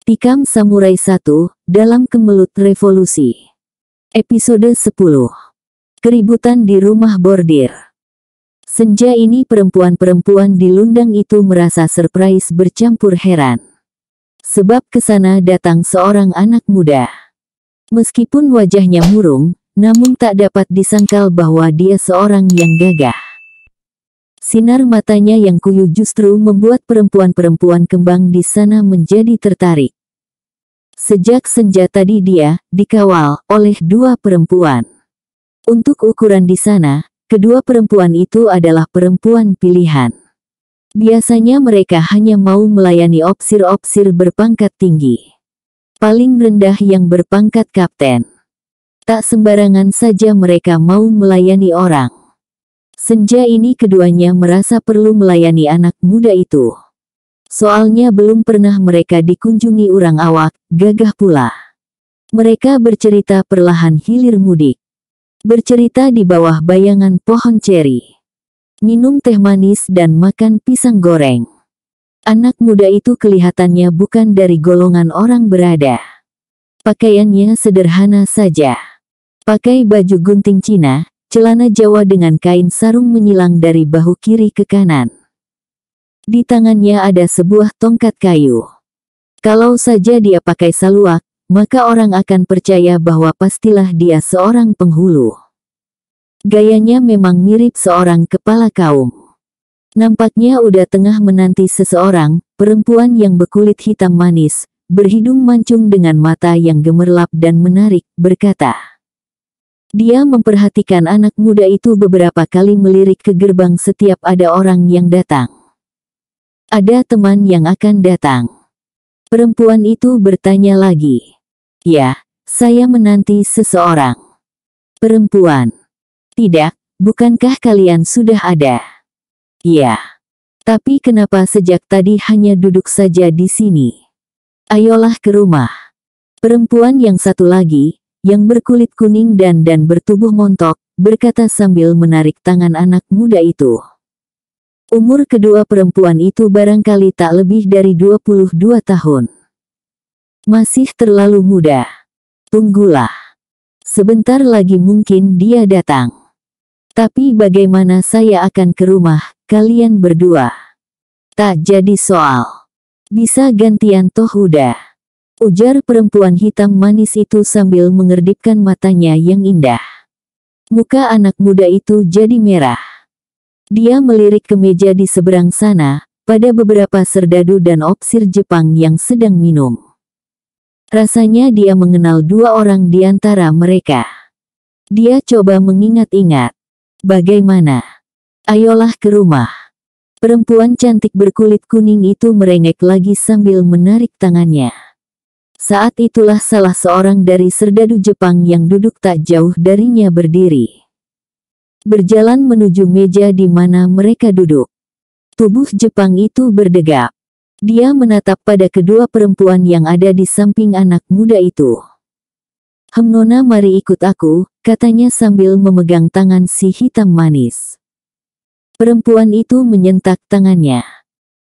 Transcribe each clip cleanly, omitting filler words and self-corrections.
Tikam Samurai 1, dalam Kemelut Revolusi. Episode 10. Keributan di rumah bordir. Senja ini perempuan-perempuan di Lundang itu merasa surprise bercampur heran. Sebab kesana datang seorang anak muda. Meskipun wajahnya murung, namun tak dapat disangkal bahwa dia seorang yang gagah. Sinar matanya yang kuyu justru membuat perempuan-perempuan kembang di sana menjadi tertarik. Sejak senja tadi dia dikawal oleh dua perempuan. Untuk ukuran di sana, kedua perempuan itu adalah perempuan pilihan. Biasanya mereka hanya mau melayani opsir-opsir berpangkat tinggi. Paling rendah yang berpangkat kapten. Tak sembarangan saja mereka mau melayani orang. Senja ini keduanya merasa perlu melayani anak muda itu. Soalnya belum pernah mereka dikunjungi orang awak, gagah pula. Mereka bercerita perlahan hilir mudik. Bercerita di bawah bayangan pohon ceri. Minum teh manis dan makan pisang goreng. Anak muda itu kelihatannya bukan dari golongan orang berada. Pakaiannya sederhana saja. Pakai baju gunting Cina, celana Jawa dengan kain sarung menyilang dari bahu kiri ke kanan. Di tangannya ada sebuah tongkat kayu. Kalau saja dia pakai saluak, maka orang akan percaya bahwa pastilah dia seorang penghulu. Gayanya memang mirip seorang kepala kaum. Nampaknya udah tengah menanti seseorang, perempuan yang berkulit hitam manis, berhidung mancung dengan mata yang gemerlap dan menarik, berkata. Dia memperhatikan anak muda itu beberapa kali melirik ke gerbang setiap ada orang yang datang. Ada teman yang akan datang. Perempuan itu bertanya lagi. Ya, saya menanti seseorang. Perempuan. Tidak, bukankah kalian sudah ada? Ya. Tapi kenapa sejak tadi hanya duduk saja di sini? Ayolah ke rumah. Perempuan yang satu lagi, yang berkulit kuning dan bertubuh montok, berkata sambil menarik tangan anak muda itu. Umur kedua perempuan itu barangkali tak lebih dari 22 tahun. Masih terlalu muda. Tunggulah. Sebentar lagi mungkin dia datang. Tapi bagaimana saya akan ke rumah, kalian berdua? Tak jadi soal. Bisa gantian toh udah. Ujar perempuan hitam manis itu sambil mengerdipkan matanya yang indah. Muka anak muda itu jadi merah. Dia melirik ke meja di seberang sana, pada beberapa serdadu dan opsir Jepang yang sedang minum. Rasanya dia mengenal dua orang di antara mereka. Dia coba mengingat-ingat. Bagaimana? Ayolah ke rumah. Perempuan cantik berkulit kuning itu merengek lagi sambil menarik tangannya. Saat itulah salah seorang dari serdadu Jepang yang duduk tak jauh darinya berdiri. Berjalan menuju meja di mana mereka duduk. Tubuh Jepang itu berdegap. Dia menatap pada kedua perempuan yang ada di samping anak muda itu. Nona mari ikut aku, katanya sambil memegang tangan si hitam manis. Perempuan itu menyentak tangannya.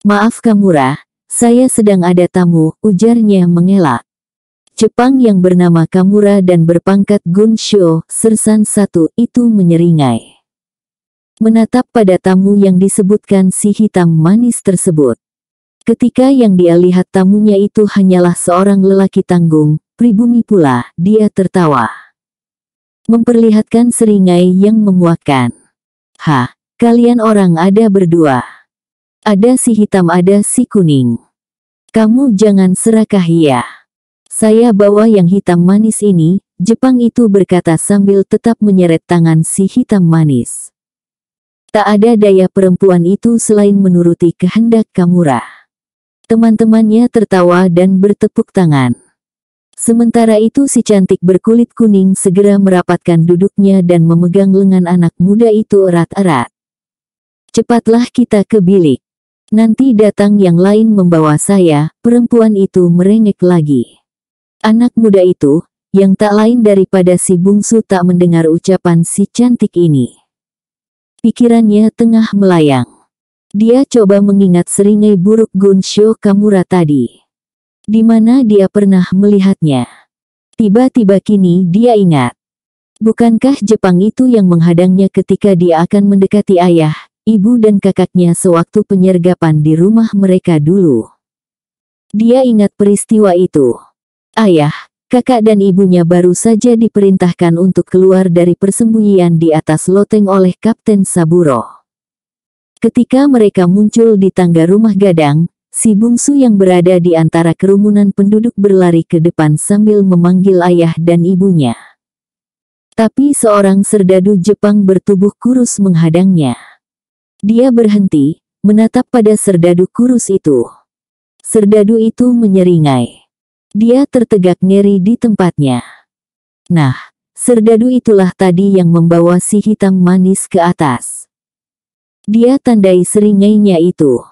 Maaf Kamura, saya sedang ada tamu, ujarnya mengelak. Jepang yang bernama Kamura dan berpangkat Gunsho, Sersan 1 itu menyeringai. Menatap pada tamu yang disebutkan si hitam manis tersebut. Ketika yang dia lihat tamunya itu hanyalah seorang lelaki tanggung, pribumi pula, dia tertawa. Memperlihatkan seringai yang memuakkan. Hah, kalian orang ada berdua. Ada si hitam ada si kuning. Kamu jangan serakah ya. Saya bawa yang hitam manis ini, Jepang itu berkata sambil tetap menyeret tangan si hitam manis. Tak ada daya perempuan itu selain menuruti kehendak Kamura. Teman-temannya tertawa dan bertepuk tangan. Sementara itu si cantik berkulit kuning segera merapatkan duduknya dan memegang lengan anak muda itu erat-erat. Cepatlah kita ke bilik. Nanti datang yang lain membawa saya, perempuan itu merengek lagi. Anak muda itu, yang tak lain daripada si bungsu tak mendengar ucapan si cantik ini. Pikirannya tengah melayang. Dia coba mengingat seringai buruk Gunsho Kamura tadi. Di mana dia pernah melihatnya. Tiba-tiba kini dia ingat. Bukankah Jepang itu yang menghadangnya ketika dia akan mendekati ayah, ibu dan kakaknya sewaktu penyergapan di rumah mereka dulu? Dia ingat peristiwa itu. Ayah, kakak dan ibunya baru saja diperintahkan untuk keluar dari persembunyian di atas loteng oleh Kapten Saburo. Ketika mereka muncul di tangga rumah gadang, si bungsu yang berada di antara kerumunan penduduk berlari ke depan sambil memanggil ayah dan ibunya. Tapi seorang serdadu Jepang bertubuh kurus menghadangnya. Dia berhenti, menatap pada serdadu kurus itu. Serdadu itu menyeringai. Dia tertegak ngeri di tempatnya. Nah, serdadu itulah tadi yang membawa si hitam manis ke atas. Dia tandai seringainya itu.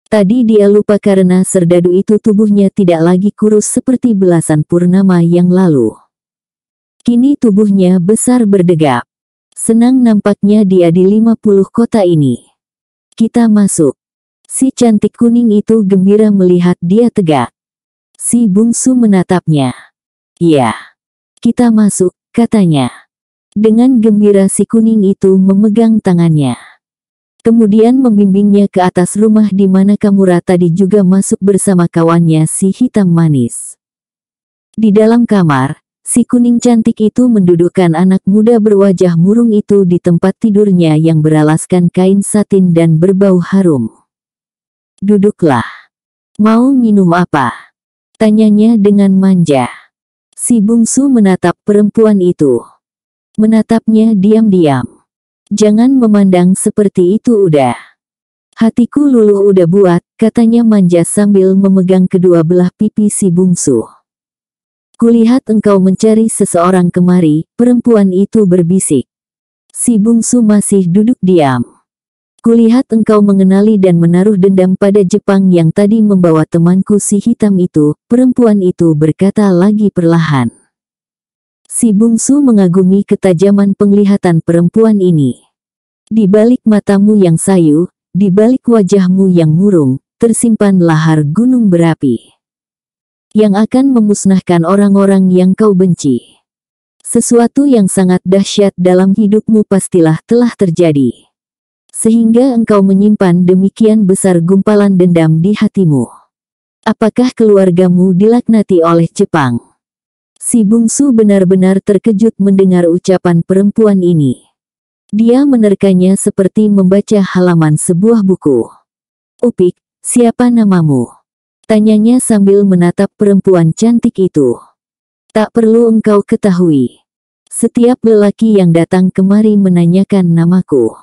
Tadi dia lupa karena serdadu itu tubuhnya tidak lagi kurus seperti belasan purnama yang lalu. Kini tubuhnya besar berdegap. Senang nampaknya dia di 50 kota ini. Kita masuk. Si cantik kuning itu gembira melihat dia tegak. Si bungsu menatapnya. Iya. Kita masuk, katanya. Dengan gembira si kuning itu memegang tangannya. Kemudian membimbingnya ke atas rumah di mana Kamura tadi juga masuk bersama kawannya si hitam manis. Di dalam kamar, si kuning cantik itu mendudukkan anak muda berwajah murung itu di tempat tidurnya yang beralaskan kain satin dan berbau harum. Duduklah. Mau minum apa? Tanyanya dengan manja. Si bungsu menatap perempuan itu. Menatapnya diam-diam. Jangan memandang seperti itu udah. Hatiku luluh udah buat, katanya manja sambil memegang kedua belah pipi si bungsu. Kulihat engkau mencari seseorang kemari, perempuan itu berbisik. Si bungsu masih duduk diam. Kulihat engkau mengenali dan menaruh dendam pada Jepang yang tadi membawa temanku si hitam itu, perempuan itu berkata lagi perlahan. Si bungsu mengagumi ketajaman penglihatan perempuan ini. Di balik matamu yang sayu, di balik wajahmu yang murung, tersimpan lahar gunung berapi. Yang akan memusnahkan orang-orang yang kau benci. Sesuatu yang sangat dahsyat dalam hidupmu pastilah telah terjadi. Sehingga engkau menyimpan demikian besar gumpalan dendam di hatimu. Apakah keluargamu dilaknati oleh Jepang? Si bungsu benar-benar terkejut mendengar ucapan perempuan ini. Dia menerkanya seperti membaca halaman sebuah buku. Upik, siapa namamu? Tanyanya sambil menatap perempuan cantik itu. Tak perlu engkau ketahui. Setiap lelaki yang datang kemari menanyakan namaku.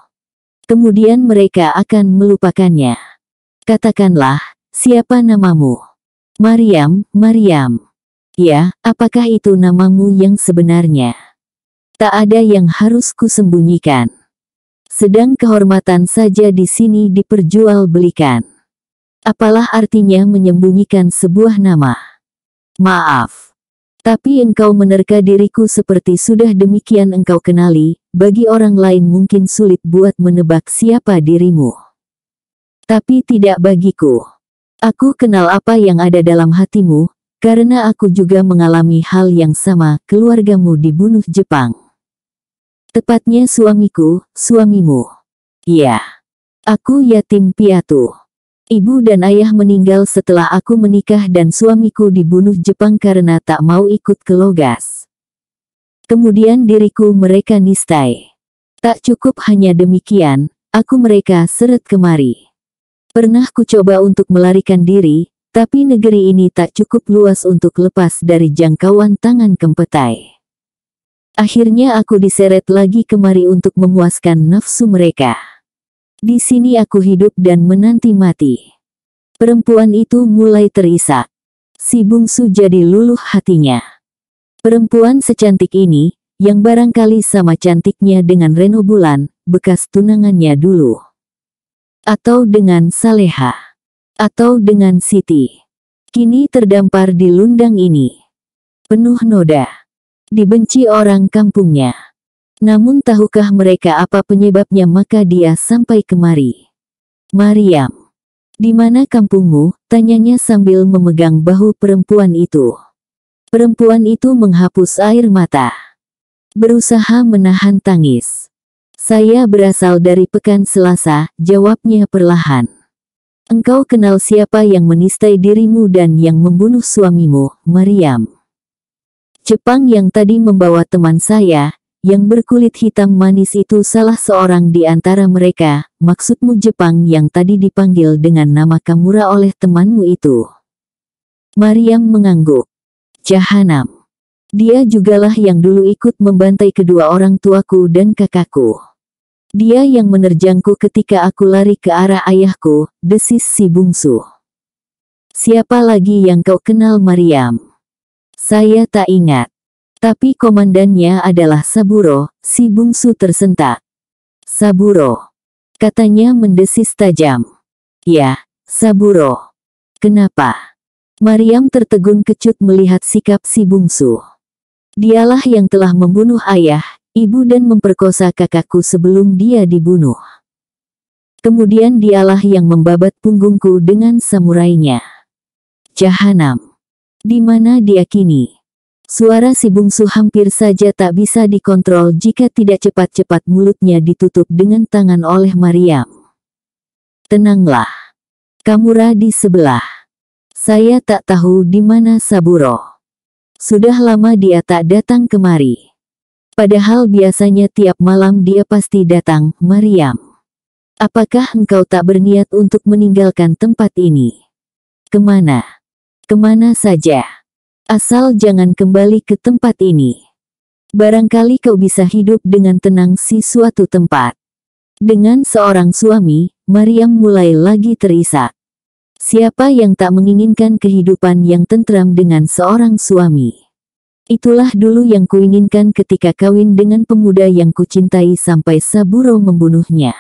Kemudian mereka akan melupakannya. Katakanlah, siapa namamu? Mariam, Mariam. Ya, apakah itu namamu yang sebenarnya? Tak ada yang harus kusembunyikan. Sedang kehormatan saja di sini diperjualbelikan. Apalah artinya menyembunyikan sebuah nama? Maaf. Tapi engkau menerka diriku seperti sudah demikian engkau kenali, bagi orang lain mungkin sulit buat menebak siapa dirimu. Tapi tidak bagiku. Aku kenal apa yang ada dalam hatimu, karena aku juga mengalami hal yang sama, keluargamu dibunuh Jepang. Tepatnya suamiku, suamimu. Iya. Aku yatim piatu. Ibu dan ayah meninggal setelah aku menikah dan suamiku dibunuh Jepang karena tak mau ikut ke Logas. Kemudian diriku mereka nistai. Tak cukup hanya demikian, aku mereka seret kemari. Pernah ku coba untuk melarikan diri, tapi negeri ini tak cukup luas untuk lepas dari jangkauan tangan Kempetai. Akhirnya aku diseret lagi kemari untuk memuaskan nafsu mereka. Di sini aku hidup dan menanti mati. Perempuan itu mulai terisak. Si bungsu jadi luluh hatinya. Perempuan secantik ini, yang barangkali sama cantiknya dengan Reno Bulan, bekas tunangannya dulu. Atau dengan Saleha. Atau dengan Siti. Kini terdampar di lundang ini. Penuh noda. Dibenci orang kampungnya. Namun tahukah mereka apa penyebabnya maka dia sampai kemari? Mariam. Di mana kampungmu? Tanyanya sambil memegang bahu perempuan itu. Perempuan itu menghapus air mata. Berusaha menahan tangis. Saya berasal dari Pekan Selasa, jawabnya perlahan. Engkau kenal siapa yang menistai dirimu dan yang membunuh suamimu, Maryam? Jepang yang tadi membawa teman saya, yang berkulit hitam manis itu salah seorang di antara mereka. Maksudmu Jepang yang tadi dipanggil dengan nama Kamura oleh temanmu itu? Maryam mengangguk. Jahanam. Dia jugalah yang dulu ikut membantai kedua orang tuaku dan kakakku. Dia yang menerjangku ketika aku lari ke arah ayahku, desis si bungsu. Siapa lagi yang kau kenal Maryam? Saya tak ingat. Tapi komandannya adalah Saburo, si bungsu tersentak. Saburo. Katanya mendesis tajam. Ya, Saburo. Kenapa? Maryam tertegun kecut melihat sikap si bungsu. Dialah yang telah membunuh ayah, ibu dan memperkosa kakakku sebelum dia dibunuh. Kemudian dialah yang membabat punggungku dengan samurainya. Jahanam. Di mana dia kini? Suara si bungsu hampir saja tak bisa dikontrol jika tidak cepat-cepat mulutnya ditutup dengan tangan oleh Maryam. Tenanglah. Kamura di sebelah. Saya tak tahu di mana Saburo. Sudah lama dia tak datang kemari. Padahal biasanya tiap malam dia pasti datang, Maryam. Apakah engkau tak berniat untuk meninggalkan tempat ini? Kemana? Kemana saja? Asal jangan kembali ke tempat ini. Barangkali kau bisa hidup dengan tenang di suatu tempat. Dengan seorang suami, Maryam mulai lagi terisak. Siapa yang tak menginginkan kehidupan yang tentram dengan seorang suami? Itulah dulu yang kuinginkan ketika kawin dengan pemuda yang kucintai sampai Saburo membunuhnya.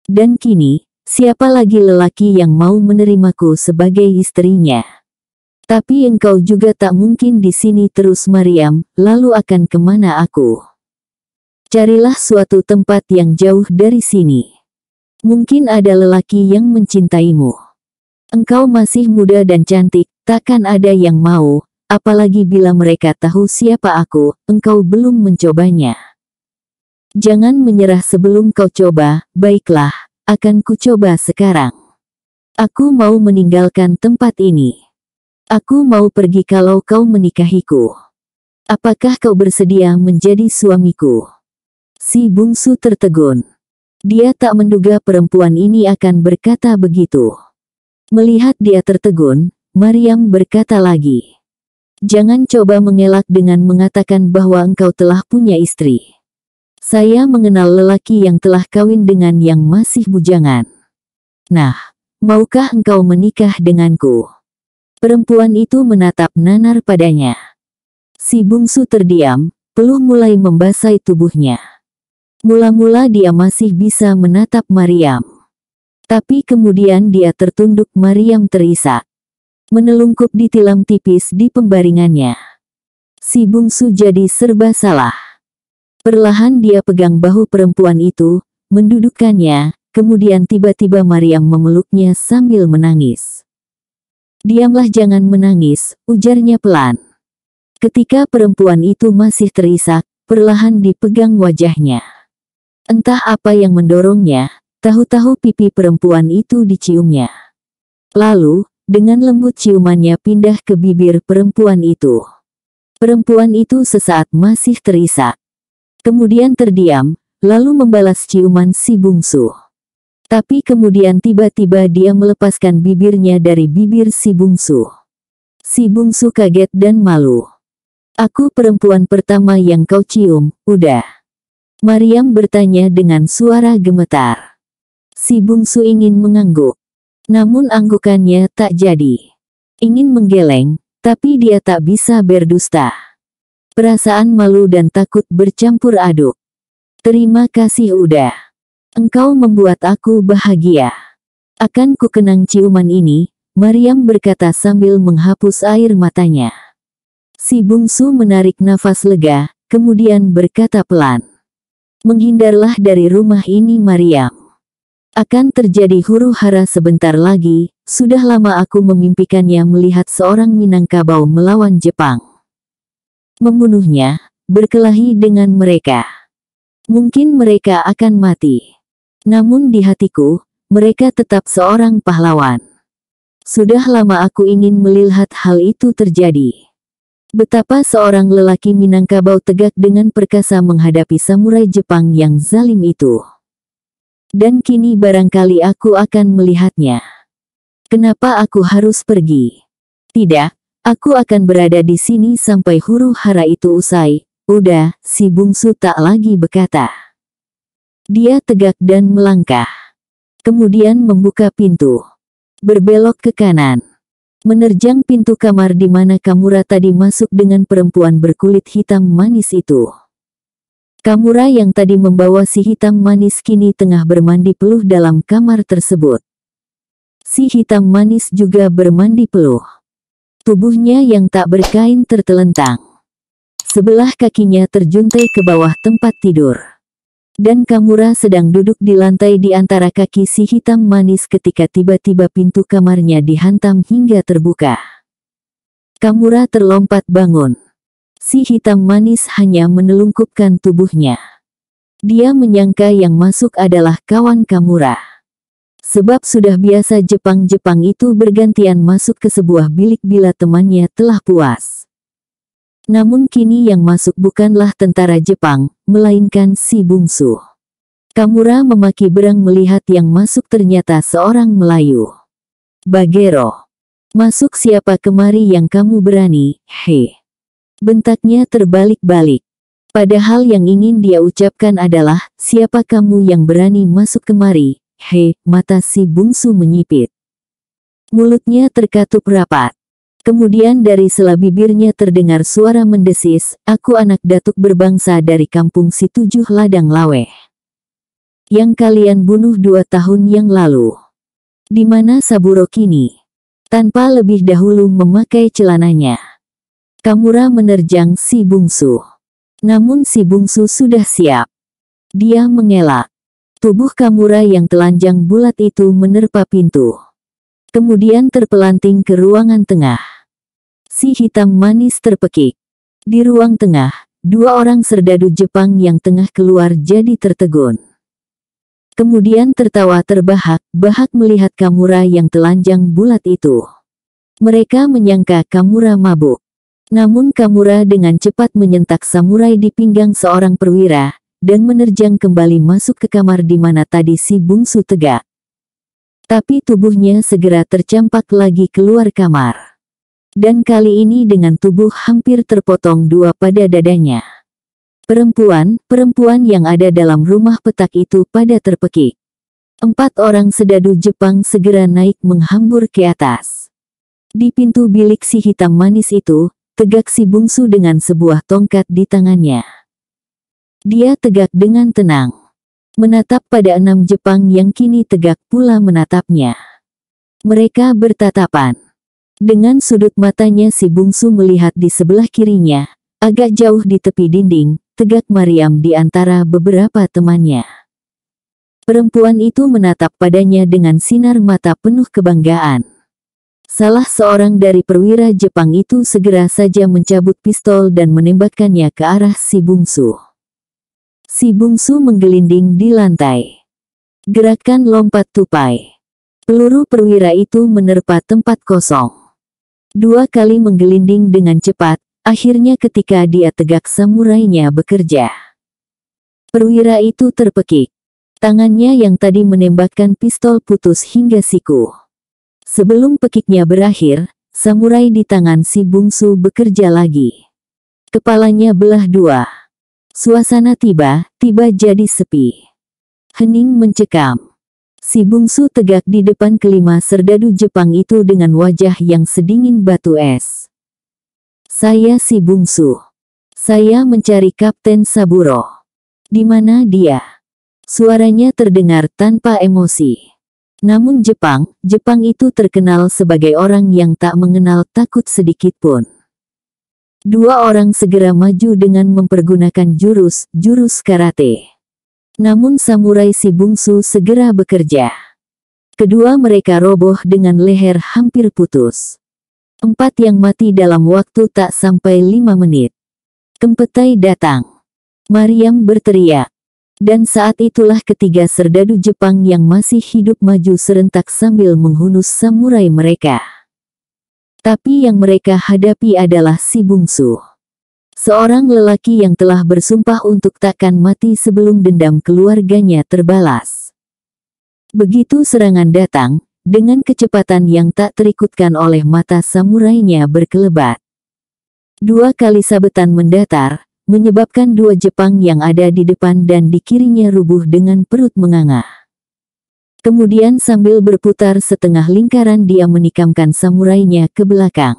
Dan kini, siapa lagi lelaki yang mau menerimaku sebagai istrinya? Tapi engkau juga tak mungkin di sini terus Maryam, lalu akan kemana aku? Carilah suatu tempat yang jauh dari sini. Mungkin ada lelaki yang mencintaimu. Engkau masih muda dan cantik, takkan ada yang mau, apalagi bila mereka tahu siapa aku, engkau belum mencobanya. Jangan menyerah sebelum kau coba, baiklah, akan kucoba sekarang. Aku mau meninggalkan tempat ini. Aku mau pergi kalau kau menikahiku. Apakah kau bersedia menjadi suamiku? Si bungsu tertegun. Dia tak menduga perempuan ini akan berkata begitu. Melihat dia tertegun, Maryam berkata lagi. Jangan coba mengelak dengan mengatakan bahwa engkau telah punya istri. Saya mengenal lelaki yang telah kawin dengan yang masih bujangan. Nah, maukah engkau menikah denganku? Perempuan itu menatap nanar padanya. Si bungsu terdiam, peluh mulai membasahi tubuhnya. Mula-mula dia masih bisa menatap Maryam. Tapi kemudian dia tertunduk. Maryam terisak. Menelungkup di tilam tipis di pembaringannya. Si bungsu jadi serba salah. Perlahan dia pegang bahu perempuan itu, mendudukkannya, kemudian tiba-tiba Maryam memeluknya sambil menangis. Diamlah, jangan menangis, ujarnya pelan. Ketika perempuan itu masih terisak, perlahan dipegang wajahnya. Entah apa yang mendorongnya, tahu-tahu pipi perempuan itu diciumnya. Lalu, dengan lembut ciumannya pindah ke bibir perempuan itu. Perempuan itu sesaat masih terisak. Kemudian terdiam, lalu membalas ciuman si bungsu. Tapi kemudian tiba-tiba dia melepaskan bibirnya dari bibir si bungsu. Si bungsu kaget dan malu. Aku perempuan pertama yang kau cium, udah? Maryam bertanya dengan suara gemetar. Si bungsu ingin mengangguk. Namun anggukannya tak jadi. Ingin menggeleng, tapi dia tak bisa berdusta. Perasaan malu dan takut bercampur aduk. Terima kasih udah. Engkau membuat aku bahagia. Akan ku kenang ciuman ini, Maryam berkata sambil menghapus air matanya. Si bungsu menarik nafas lega, kemudian berkata pelan. Menghindarlah dari rumah ini Maryam. Akan terjadi huru-hara sebentar lagi, sudah lama aku memimpikannya melihat seorang Minangkabau melawan Jepang. Membunuhnya, berkelahi dengan mereka. Mungkin mereka akan mati. Namun di hatiku, mereka tetap seorang pahlawan. Sudah lama aku ingin melihat hal itu terjadi. Betapa seorang lelaki Minangkabau tegak dengan perkasa menghadapi samurai Jepang yang zalim itu. Dan kini barangkali aku akan melihatnya. Kenapa aku harus pergi? Tidak, aku akan berada di sini sampai huru-hara itu usai. Udah, si bungsu tak lagi berkata. Dia tegak dan melangkah. Kemudian membuka pintu. Berbelok ke kanan. Menerjang pintu kamar di mana Kamura tadi masuk dengan perempuan berkulit hitam manis itu. Kamura yang tadi membawa si hitam manis kini tengah bermandi peluh dalam kamar tersebut. Si hitam manis juga bermandi peluh. Tubuhnya yang tak berkain tertelentang. Sebelah kakinya terjuntai ke bawah tempat tidur. Dan Kamura sedang duduk di lantai di antara kaki si hitam manis ketika tiba-tiba pintu kamarnya dihantam hingga terbuka. Kamura terlompat bangun. Si hitam manis hanya menelungkupkan tubuhnya. Dia menyangka yang masuk adalah kawan Kamura. Sebab sudah biasa Jepang-Jepang itu bergantian masuk ke sebuah bilik bila temannya telah puas. Namun kini yang masuk bukanlah tentara Jepang, melainkan si bungsu. Kamura memaki berang melihat yang masuk ternyata seorang Melayu. Bagero. Masuk siapa kemari yang kamu berani, he? Bentaknya terbalik-balik. Padahal yang ingin dia ucapkan adalah, siapa kamu yang berani masuk kemari, he? Mata si bungsu menyipit. Mulutnya terkatup rapat. Kemudian dari sela bibirnya terdengar suara mendesis, aku anak datuk berbangsa dari kampung si tujuh ladang laweh. Yang kalian bunuh 2 tahun yang lalu. Di mana Saburo kini? Tanpa lebih dahulu memakai celananya. Kamura menerjang si bungsu. Namun si bungsu sudah siap. Dia mengelak. Tubuh Kamura yang telanjang bulat itu menerpa pintu. Kemudian terpelanting ke ruangan tengah. Si hitam manis terpekik. Di ruang tengah, 2 orang serdadu Jepang yang tengah keluar jadi tertegun. Kemudian tertawa terbahak-bahak melihat Kamura yang telanjang bulat itu. Mereka menyangka Kamura mabuk. Namun Kamura dengan cepat menyentak samurai di pinggang seorang perwira, dan menerjang kembali masuk ke kamar di mana tadi si bungsu tegak. Tapi tubuhnya segera tercampak lagi keluar kamar. Dan kali ini dengan tubuh hampir terpotong 2 pada dadanya. Perempuan yang ada dalam rumah petak itu pada terpekik. 4 orang sedadu Jepang segera naik menghambur ke atas. Di pintu bilik si hitam manis itu, tegak si bungsu dengan sebuah tongkat di tangannya. Dia tegak dengan tenang. Menatap pada 6 Jepang yang kini tegak pula menatapnya. Mereka bertatapan. Dengan sudut matanya si bungsu melihat di sebelah kirinya, agak jauh di tepi dinding, tegak Mariam di antara beberapa temannya. Perempuan itu menatap padanya dengan sinar mata penuh kebanggaan. Salah seorang dari perwira Jepang itu segera saja mencabut pistol dan menembakkannya ke arah si bungsu. Si bungsu menggelinding di lantai. Gerakan lompat tupai. Peluru perwira itu menerpa tempat kosong. 2 kali menggelinding dengan cepat, akhirnya ketika dia tegak samurainya bekerja. Perwira itu terpekik. Tangannya yang tadi menembakkan pistol putus hingga siku. Sebelum pekiknya berakhir, samurai di tangan si bungsu bekerja lagi. Kepalanya belah 2. Suasana tiba-tiba jadi sepi. Hening mencekam. Si bungsu tegak di depan kelima serdadu Jepang itu dengan wajah yang sedingin batu es. Saya si bungsu. Saya mencari Kapten Saburo. Di mana dia? Suaranya terdengar tanpa emosi. Namun Jepang itu terkenal sebagai orang yang tak mengenal takut sedikit pun. 2 orang segera maju dengan mempergunakan jurus karate. Namun samurai si bungsu segera bekerja. Kedua mereka roboh dengan leher hampir putus. 4 yang mati dalam waktu tak sampai 5 menit. Kempetai datang. Mariam berteriak. Dan saat itulah ketiga serdadu Jepang yang masih hidup maju serentak sambil menghunus samurai mereka. Tapi yang mereka hadapi adalah si bungsu. Seorang lelaki yang telah bersumpah untuk takkan mati sebelum dendam keluarganya terbalas. Begitu serangan datang, dengan kecepatan yang tak terikutkan oleh mata samurainya berkelebat. 2 kali sabetan mendatar, menyebabkan 2 Jepang yang ada di depan dan di kirinya rubuh dengan perut menganga. Kemudian sambil berputar setengah lingkaran dia menikamkan samurainya ke belakang.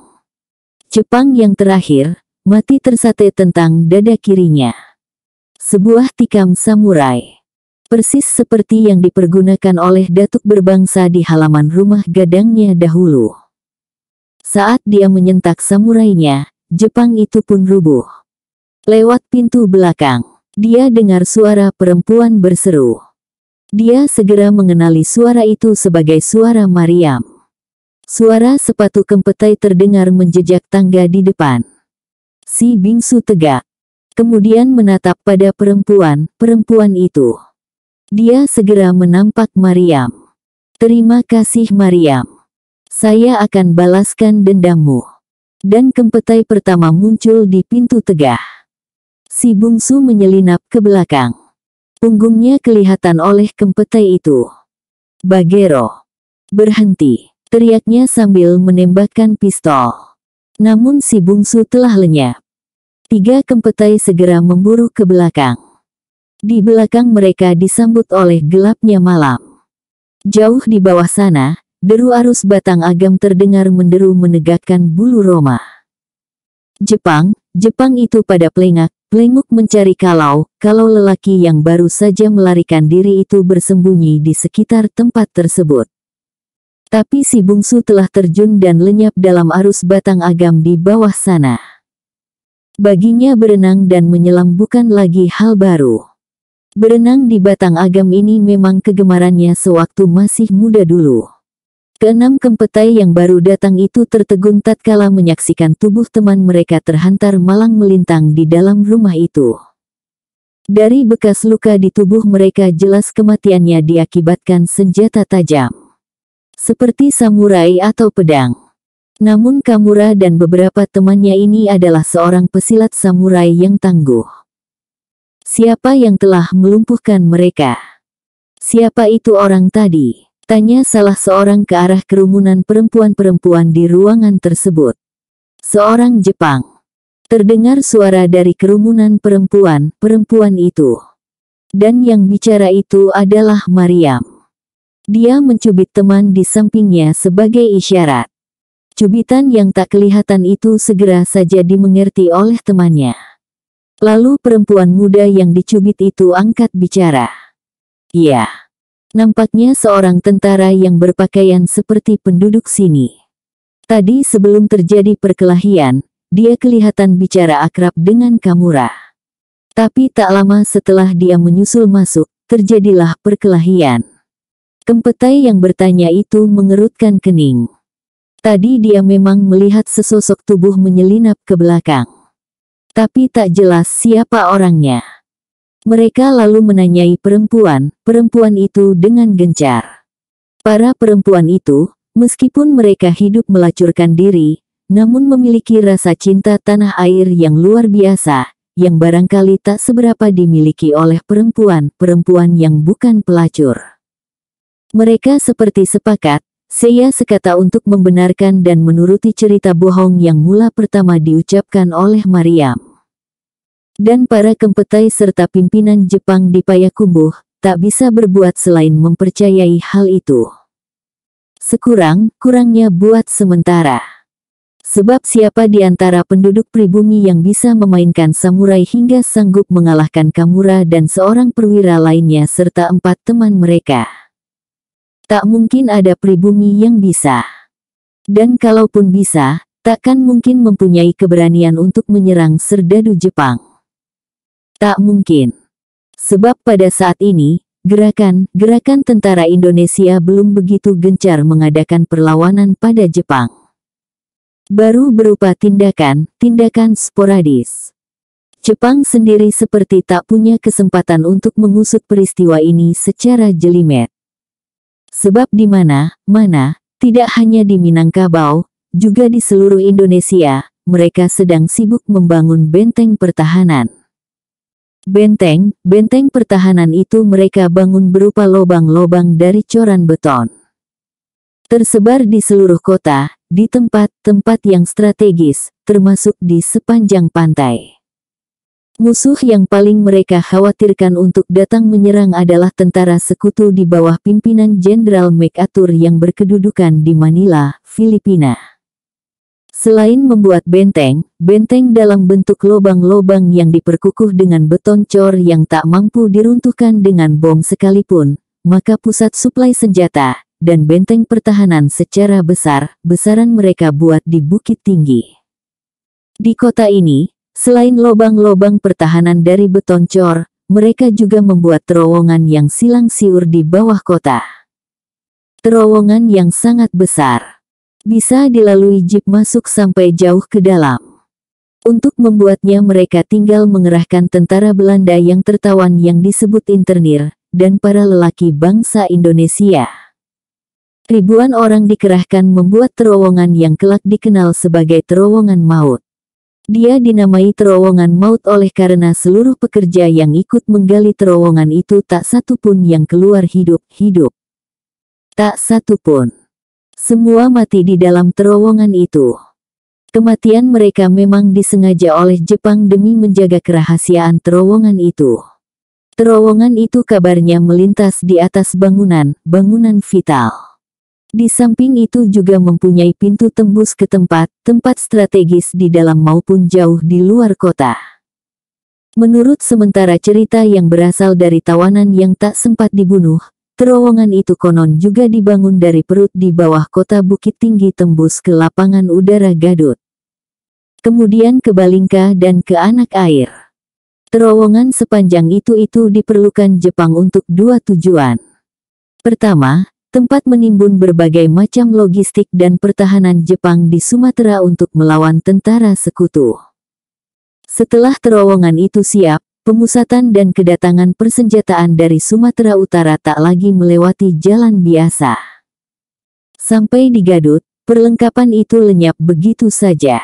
Jepang yang terakhir, mati tersate tentang dada kirinya. Sebuah tikam samurai. Persis seperti yang dipergunakan oleh datuk berbangsa di halaman rumah gadangnya dahulu. Saat dia menyentak samurainya, Jepang itu pun rubuh. Lewat pintu belakang, dia dengar suara perempuan berseru. Dia segera mengenali suara itu sebagai suara Mariam. Suara sepatu Kempetai terdengar menjejak tangga di depan. Si bingsu tegak, kemudian menatap pada perempuan itu. Dia segera menampak Mariam. Terima kasih Mariam. Saya akan balaskan dendammu. Dan Kempetai pertama muncul di pintu tegah. Si bungsu menyelinap ke belakang. Punggungnya kelihatan oleh Kempetai itu. Bagero. Berhenti, teriaknya sambil menembakkan pistol. Namun si bungsu telah lenyap. 3 Kempetai segera memburu ke belakang. Di belakang mereka disambut oleh gelapnya malam. Jauh di bawah sana, deru arus batang agam terdengar menderu menegakkan bulu roma. Jepang itu pada pelenguk mencari kalau lelaki yang baru saja melarikan diri itu bersembunyi di sekitar tempat tersebut. Tapi si bungsu telah terjun dan lenyap dalam arus batang agam di bawah sana. Baginya berenang dan menyelam bukan lagi hal baru. Berenang di batang agam ini memang kegemarannya sewaktu masih muda dulu. Keenam Kempetai yang baru datang itu tertegun tatkala menyaksikan tubuh teman mereka terhantar malang melintang di dalam rumah itu. Dari bekas luka di tubuh mereka jelas kematiannya diakibatkan senjata tajam. Seperti samurai atau pedang. Namun Kamura dan beberapa temannya ini adalah seorang pesilat samurai yang tangguh. Siapa yang telah melumpuhkan mereka? Siapa itu orang tadi? Tanya salah seorang ke arah kerumunan perempuan-perempuan di ruangan tersebut. Seorang Jepang. Terdengar suara dari kerumunan perempuan itu. Dan yang bicara itu adalah Mariam. Dia mencubit teman di sampingnya sebagai isyarat. Cubitan yang tak kelihatan itu segera saja dimengerti oleh temannya. Lalu perempuan muda yang dicubit itu angkat bicara. Iya. Nampaknya seorang tentara yang berpakaian seperti penduduk sini. Tadi sebelum terjadi perkelahian, dia kelihatan bicara akrab dengan Kamura. Tapi tak lama setelah dia menyusul masuk, terjadilah perkelahian. Kempetai yang bertanya itu mengerutkan kening. Tadi dia memang melihat sesosok tubuh menyelinap ke belakang. Tapi tak jelas siapa orangnya. Mereka lalu menanyai perempuan itu dengan gencar. Para perempuan itu, meskipun mereka hidup melacurkan diri, namun memiliki rasa cinta tanah air yang luar biasa, yang barangkali tak seberapa dimiliki oleh perempuan yang bukan pelacur. Mereka seperti sepakat, saya sekata untuk membenarkan dan menuruti cerita bohong yang mula pertama diucapkan oleh Mariam. Dan para Kempetai serta pimpinan Jepang di Payakumbuh, tak bisa berbuat selain mempercayai hal itu. Sekurang-kurangnya buat sementara. Sebab siapa di antara penduduk pribumi yang bisa memainkan samurai hingga sanggup mengalahkan Kamura dan seorang perwira lainnya serta 4 teman mereka? Tak mungkin ada pribumi yang bisa. Dan kalaupun bisa, takkan mungkin mempunyai keberanian untuk menyerang serdadu Jepang. Tak mungkin. Sebab pada saat ini, gerakan tentara Indonesia belum begitu gencar mengadakan perlawanan pada Jepang. Baru berupa tindakan sporadis. Jepang sendiri seperti tak punya kesempatan untuk mengusut peristiwa ini secara jelimet. Sebab di mana-mana, tidak hanya di Minangkabau, juga di seluruh Indonesia, mereka sedang sibuk membangun benteng pertahanan. Benteng pertahanan itu mereka bangun berupa lobang-lobang dari coran beton. Tersebar di seluruh kota, di tempat-tempat yang strategis, termasuk di sepanjang pantai. Musuh yang paling mereka khawatirkan untuk datang menyerang adalah tentara sekutu di bawah pimpinan Jenderal MacArthur yang berkedudukan di Manila, Filipina. Selain membuat benteng dalam bentuk lobang-lobang yang diperkukuh dengan beton cor yang tak mampu diruntuhkan dengan bom sekalipun, maka pusat suplai senjata dan benteng pertahanan secara besar-besaran mereka buat di Bukit Tinggi. Di kota ini, selain lobang-lobang pertahanan dari beton cor, mereka juga membuat terowongan yang silang siur di bawah kota. Terowongan yang sangat besar. Bisa dilalui jeep masuk sampai jauh ke dalam. Untuk membuatnya mereka tinggal mengerahkan tentara Belanda yang tertawan yang disebut internir, dan para lelaki bangsa Indonesia. Ribuan orang dikerahkan membuat terowongan yang kelak dikenal sebagai terowongan maut. Dia dinamai terowongan maut oleh karena seluruh pekerja yang ikut menggali terowongan itu tak satu pun yang keluar hidup-hidup. Tak satu pun. Semua mati di dalam terowongan itu. Kematian mereka memang disengaja oleh Jepang demi menjaga kerahasiaan terowongan itu. Terowongan itu kabarnya melintas di atas bangunan vital. Di samping itu juga mempunyai pintu tembus ke tempat strategis di dalam maupun jauh di luar kota. Menurut sementara cerita yang berasal dari tawanan yang tak sempat dibunuh, terowongan itu konon juga dibangun dari perut di bawah kota Bukit Tinggi tembus ke lapangan udara Gadut. Kemudian ke Balingka dan ke Anak Air. Terowongan sepanjang itu diperlukan Jepang untuk dua tujuan. Pertama, tempat menimbun berbagai macam logistik dan pertahanan Jepang di Sumatera untuk melawan tentara sekutu. Setelah terowongan itu siap, pemusatan dan kedatangan persenjataan dari Sumatera Utara tak lagi melewati jalan biasa. Sampai di Gadut, perlengkapan itu lenyap begitu saja.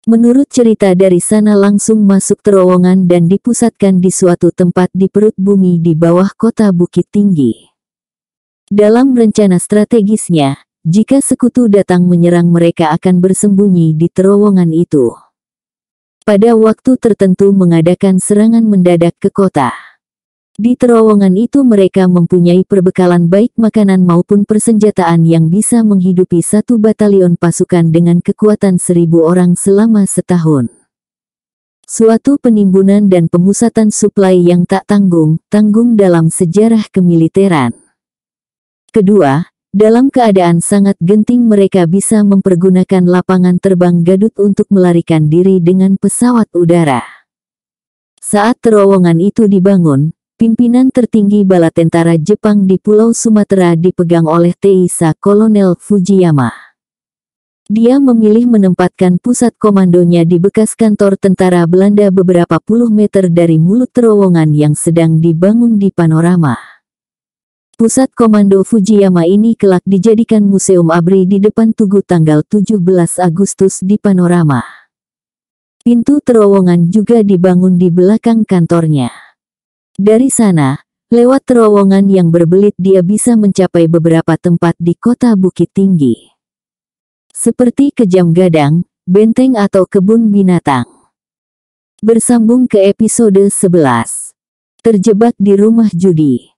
Menurut cerita dari sana langsung masuk terowongan dan dipusatkan di suatu tempat di perut bumi di bawah kota Bukit Tinggi. Dalam rencana strategisnya, jika sekutu datang menyerang mereka akan bersembunyi di terowongan itu. Pada waktu tertentu mengadakan serangan mendadak ke kota. Di terowongan itu mereka mempunyai perbekalan baik makanan maupun persenjataan yang bisa menghidupi satu batalion pasukan dengan kekuatan 1.000 orang selama setahun. Suatu penimbunan dan pemusatan suplai yang tak tanggung dalam sejarah kemiliteran. Kedua, dalam keadaan sangat genting mereka bisa mempergunakan lapangan terbang Gadut untuk melarikan diri dengan pesawat udara. Saat terowongan itu dibangun, pimpinan tertinggi bala tentara Jepang di Pulau Sumatera dipegang oleh Taisa Kolonel Fujiyama. Dia memilih menempatkan pusat komandonya di bekas kantor tentara Belanda beberapa puluh meter dari mulut terowongan yang sedang dibangun di Panorama. Pusat Komando Fujiyama ini kelak dijadikan Museum ABRI di depan Tugu tanggal 17 Agustus di Panorama. Pintu terowongan juga dibangun di belakang kantornya. Dari sana, lewat terowongan yang berbelit dia bisa mencapai beberapa tempat di kota Bukit Tinggi. Seperti Kejam Gadang, Benteng atau Kebun Binatang. Bersambung ke episode 11. Terjebak di rumah judi.